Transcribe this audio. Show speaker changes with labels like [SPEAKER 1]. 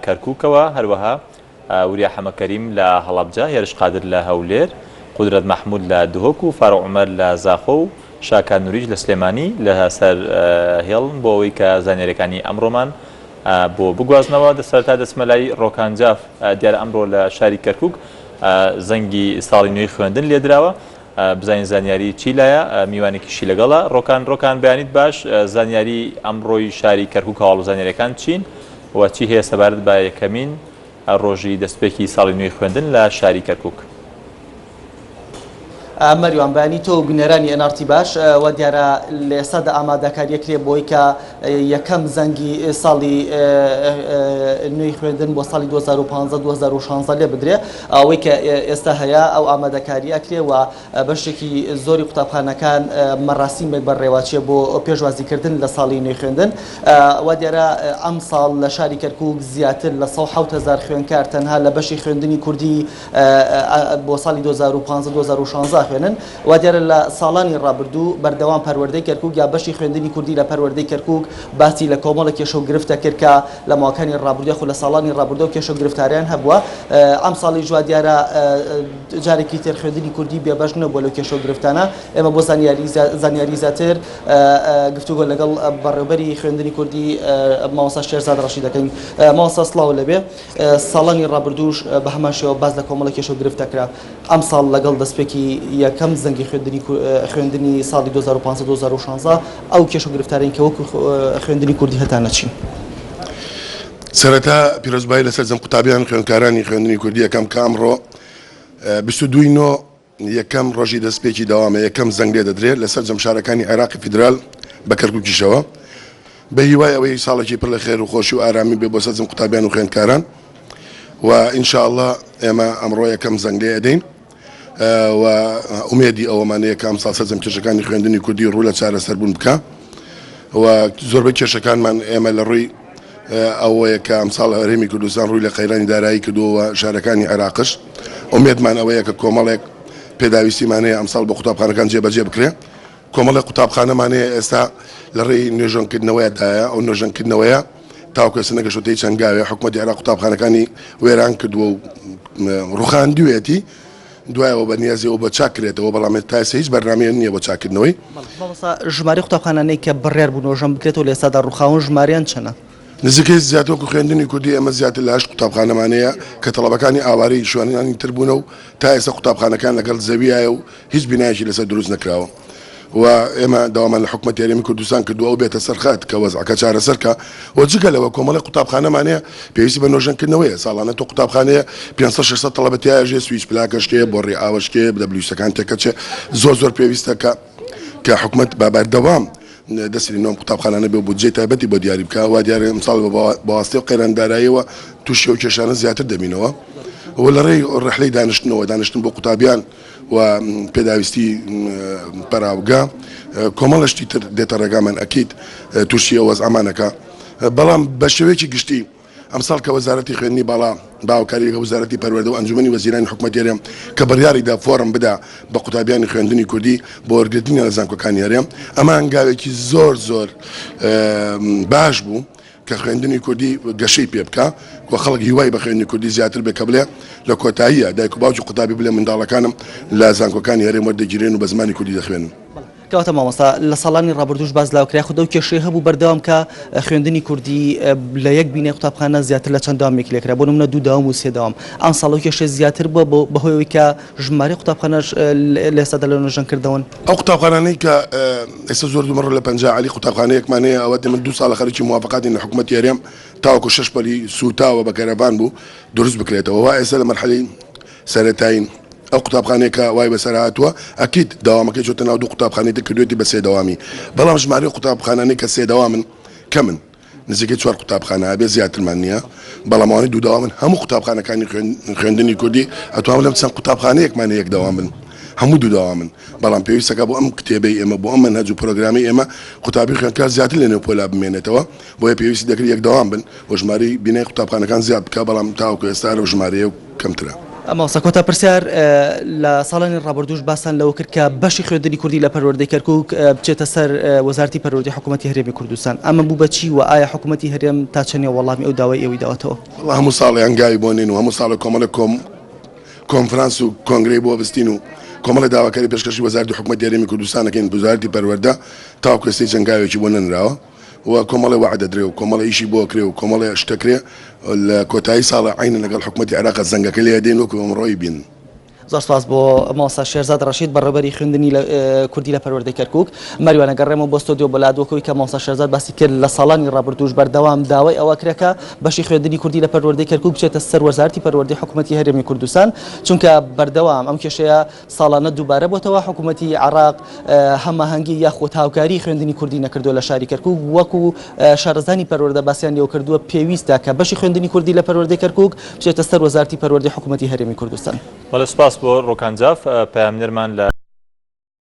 [SPEAKER 1] کەرکووکەوە هەروەها وریا حەمەکەریم لە هەڵەبجە، هێرش قادر لە هەولێر، قودرەت مەحموود لە دهۆک و فاروق عومەر لە زاخۆ و شاکان نوریش لە سلێمانی لە سەر هێڵن بۆ ئەوەی کە زانیاریەکانی ئەمڕۆمان بۆ بگوازنەوە. سەرەتا دەچمە لای ڕۆکانجاف، دیارە ئەمڕۆ لە شاری کەرکووک زەنگی ساڵی نوێی خوێندن لێدراوە، بزانین زانیاری چی لایە، میوانێکیشی لەگەڵە. ڕۆکان بەیانیت باش زانیاری ئەمڕۆی شاری کەرکووک هەواڵ و زانیاریەکان چین و چی هەیە سەبارەت بە یەکەمین ڕۆژی دەستپێکی ساڵی نوێی خوێندن لە شاری کەرکووک؟
[SPEAKER 2] مەریوان بەیانی تۆ بنێرانی ئەنارتی باش و دیارە لە ئێستادا ئامادەکاریەکرێ بۆی کە یەکەم زەنگی ساڵی نوێی خوێندن بۆ ساڵی 2015-2016 لێ بدرێ. ئەوەی کە ئێستا هەیە ئەو ئامادەکاری ئەکرێ و بەشێکی زۆری قوتابخانەکان مەراسیمێک بەڕێوەچیە بۆ پێشوازیکردن لە ساڵی نوێی خوێندن و دیارە ئەم ساڵ لە شاری کەرکووک زیاتر لە 170,000 خوێندکار تەنها لە بەشی خوێندنی کوردی بۆ ساڵی 2015-2016 خوێنن و دیارە لە ساڵانی ڕابردوو بەردەوام پەروەردەی کەرکووک یا بەشی خوێندنی کوردی لە پەروەردەی کەرکووک باسی لە کۆمەڵە کێشە و گرفتە کرد کە لە ماوەکانی ڕابردوو خو لە ساڵانی ڕابردوو کێشە و گرفتاریان هەبووە. ئەم ساڵی جوا دیارە جارێکی تر خوێندنی کوردی بێبەش نەبووە بۆ لەو کێشە و گرفتانە. ئێمە بۆ زانیاری زیاتر گفتوگۆ لەگەڵ بەڕێوەبەری خوێندنی کوردی مامۆستا شێرزاد ڕەشید دەکەین. مامۆستا سڵاو لەبێ، ساڵانی ڕابردووش بە هەمان شێوە باز لە کۆمەڵە کێشە و گرفتە کرا. ئەم ساڵ لەگەڵ دەستپێکی یەکەم زەنگی خوێندنی ساڵی 2015-2016 ئەو کێشە و گرفتارین کە وەکو خوێندنی کوردی هەتانە چین؟
[SPEAKER 3] سەرەتا پیرۆزبایی لەسەر جەم قوتابیان خوێندکارانی خوێندنی کوردی یەکەم کامڕۆ 22 یەکەم ڕۆژی دەستپێکی داوامە یەکەم زەنگ لێ دەدرێت لەسەر جەمشارەکانی عێراقی فیدرال بە کەرکووکیشەوە بە هیوای ئەوەی ساڵێکی پڕ لە خێر و خۆشی و ئارامی بێ بۆ سەر جەم قوتابیان و خوێندکاران و ئینشاءالله ئێمە ئەمڕۆ یەکەم زەنگ لێ ئەدەین و ئومێدی ئەوەمانەیە کە ئەم ساڵ سەرجەم کێشەکانی خوێندنی کوردی ڕوو لە چارەسەربوون بکە و زۆربەی کێشەکانمان ئێمە لە ڕووی ئەوەیە کە ئەم ساڵ هەرێمی کوردستان ڕووی لە قەیرانی دارایی کردووە شارەکانی عێراقش. ئومێدمان ئەوەیە کە کۆمەڵێک پێداویستیمانەیە ئەم ساڵ بە قوتابخانەکان جێبەجێ بکرێ. کۆمەڵێک قوتابخانەمانەیە ئێستا لە ڕێی نوێژەنکردنەوەیدایە، ئەو نوێژەنکردنەوەیە تاوکە سنەکە شوتەی چەنگاوێ حکوومەتی عێراق قوتابخانەکانی وێران کردووە و ڕوخاندوێتی دوایەوە بە نیازیەوە بە چاکرێتەوە، بەڵام تا ئێستا هیچ بەرنامەیە نییە بۆ چاکردنەوەی.
[SPEAKER 2] ژمارەی قوتابخانانەی کە بڕیار بوون ژەم بکرێتەوە لە ئێستادا ڕووخاون ژماریان چەنە؟
[SPEAKER 3] نزیکەی زیاتر وەکو خوێندنی کوردی ئەمە زیاتر لە 8 قوتابخانەمانەیە کە تەڵەبەکانی ئاوارەی شوێنانی تر بوونە و تا ئێستا قوتابخانەکان لەگەڵ زەویایە و هیچ بینایەکی لەسەر دروست نەکراوە و ئێمە داوامان لە حکوومەتی هەرێمی کوردستان کردووە و بێتە سەرخات کە وەزعەکە چارەسەرکە و جگە لەوە کۆمەڵی قوتابخانەمانەیە پێویستی بە نوێژەنکردنەوەیە. ساڵانە تۆ قوتابخانەیە 500-600 تەڵەبەتیایەژێ سویچ پلاکەشتێ بۆ ڕێئاوەشکێ دەبلیوسەکان تێکەچێ زۆر پێویستە کە حکوومەت بەبەردەوام دەستی نۆم قوتابخانانە بێ بودجێ تایبەتی بۆ دیاری بکە و دیارە ئەمساڵ بەواسطەی و قەیرانداراییەوە تووشی و کێشانە زیاتر دەبینەوە و لە ڕێی ڕەحلەی دانیشتن بۆ قوتابیان و پێداویستی پەراوگا کۆمەڵشتی تر دێتە ڕێگامان ئەکید تووشی ئەوەز ئەمانەکە. بەڵام بە شێوەیەکی گشتی ئەمساڵ کە وەزارەتی خوێندنی باڵا باوکاریەکە وەزارەتی پەروەردە و ئەنجومەنی وەزیرانی حکوومەتی هەرێم کە بڕیاریدا فۆرم بدا بە قوتابیانی خوێندنی کوردی بۆ وەرگرتنی لە زانکۆکانی هەرێم، ئەمە هەنگاوێکی زۆر باش بوو کە خوێندنی کوردی گەشەی پێ بکە و خەڵک هیوای بە خوێندنی کوردی زیاتر بێ کە بڵێ لە کۆتاییە دایک و باوکی قوتابی بڵێ منداڵەکانم لە زانکۆکانی هەرێم وەردەگیرێن و بە زمانی کوردی دەخوێنن.
[SPEAKER 2] کەواتە مامۆستا لە ساڵانی ڕابردووش باز لاوکرای خودە و کێشەی هەبوو بەردەوام کە خوێندنی کوردی لە یەک بینێ قوتابخانە زیاتر لە چەند داوامێک لێکرا بۆ نمونە 2 داوام و 3 داوام. ئەم ساڵ و کێشەی زیاتر بووە بەهۆیەوەی کە ژمارەی قوتابخانەش لە ئێستادا لە نوێژەنکردەوەن.
[SPEAKER 3] ئەو قوتابخانانەی کە ئێستا زۆر دومەڕۆ لە پەنجاعلی قوتابخانەیەکمانەیە ئەوە من 2 ساڵە خەریکی موافقاتی لە حکوومەتی هەرێم تاوەکو 6 پەلی سوتاوە بە کەرەبان بوو دروست بکرێتەوە و ئێستا لە مەرحەلەی سەرەتایین ئەو قوتابخانەیەکە وای بەسەر هاتووە ئەکید داوامەکەی چۆتە ناو 2 قوتابخانەی تر کردوێتی بە 3 داوامی، بەڵام ژمارەی قوتابخانانەی کە 3 داوامن کەمن نزیکەی 4 قوتابخانە بێ زیاترمان نییە، بەڵام ئەوانەی 2 داوامن هەموو قوتابخانەکانی خوێندنی کوردی ئەتوانم لەم چەند قوتابخانەیەکمان 1 داوامن هەموو 2 داوامن، بەڵام پێویستەکە بۆ ئەم کتێبەی ئێمە بۆ ئەم منهەج و پرۆگرامی ئێمە قوتابی خوێندکار زیاتر لە نێو پۆلا بمێنێتەوە بۆیە پێویستی دەکرێت 1 داوام بن و ژمارەی بینای قوتابخانەکان زیاد بکە، بەڵام تاوەکو ئێستا لەو ژمارەیە کەمترە.
[SPEAKER 2] ماوسا کۆتا پرسیار لە ساڵانی ڕابردوش باسان لەوە کرد کە بەشی خوێندنی کوردی لە پەروەردەی کەرکووک بچێتە سەر وەزارەتی پەروەردەی حکوومەتی هەرێمی کوردستان ئەمە بوو بەچی و ئایا حکوومەتی هەرێم تا چەندێ وەڵامی ئەو داوای ئێوەی داوەتەوە
[SPEAKER 3] هەموو ساڵیان گاوی بۆ نین و هەموو ساڵە کۆمەڵە کۆنفرانس و کۆنگرەی بۆ بستین و کۆمەڵە داواکاری پێشکەشی وەزارەتی حکوومەتی هەرێمی کوردستانەکەین وەزارەتی پەروەردە تاوەکو ئێستای جەنگاوێکی بۆ نەنراوە و کۆمەڵی وعدە درێ و کۆمەڵی ئیشی بۆ کرێ و کۆمەڵی شتەکرێ لە کۆتایی ساڵە عینە لەگەڵ حکوومەتی عێراق زەنگەکە لێ دێن وەکو ئەمڕۆی بین.
[SPEAKER 2] زۆر سپاس بۆ ماوسا شێرزاد ڕەشید بەڕێوەبەری خوێندنی کوردی لە پەروەردەی کەرکووک. مەریوانە گەڕێمەوە بۆ ستۆدیۆ بۆ لادوەکەوەی کە ماوسا شێرزاد باسی کرد لە ساڵانی ڕابردوش بەردەوام داوای ئەوە کرێکە بەشی خوێندنی کوردی لە پەروەردەی کەرکووک بچێتە سەر وەزارەتی پەروەردەی حکوومەتی هەرێمی کوردستان چونکە بەردەوام ئەم کێشەیە ساڵانە دووبارە بۆتەوە حکوومەتی عێراق هەماهەنگی یاخۆ هاوکاری خوێندنی کوردی نەکردو لە شاری کەرکووک وەکو شارەزانی پەروەردە باسییان لێو کردووە پێویستە کە بەشی خوێندنی کوردی لە پەروەردەی کەرکووک بچێتە سەر وەزارەتی پەروەردەی حکوومەتی هەرێمی کوردستان.
[SPEAKER 1] بەڵێ سپاس بۆ ڕۆکانجاف پەیامنێرمان لە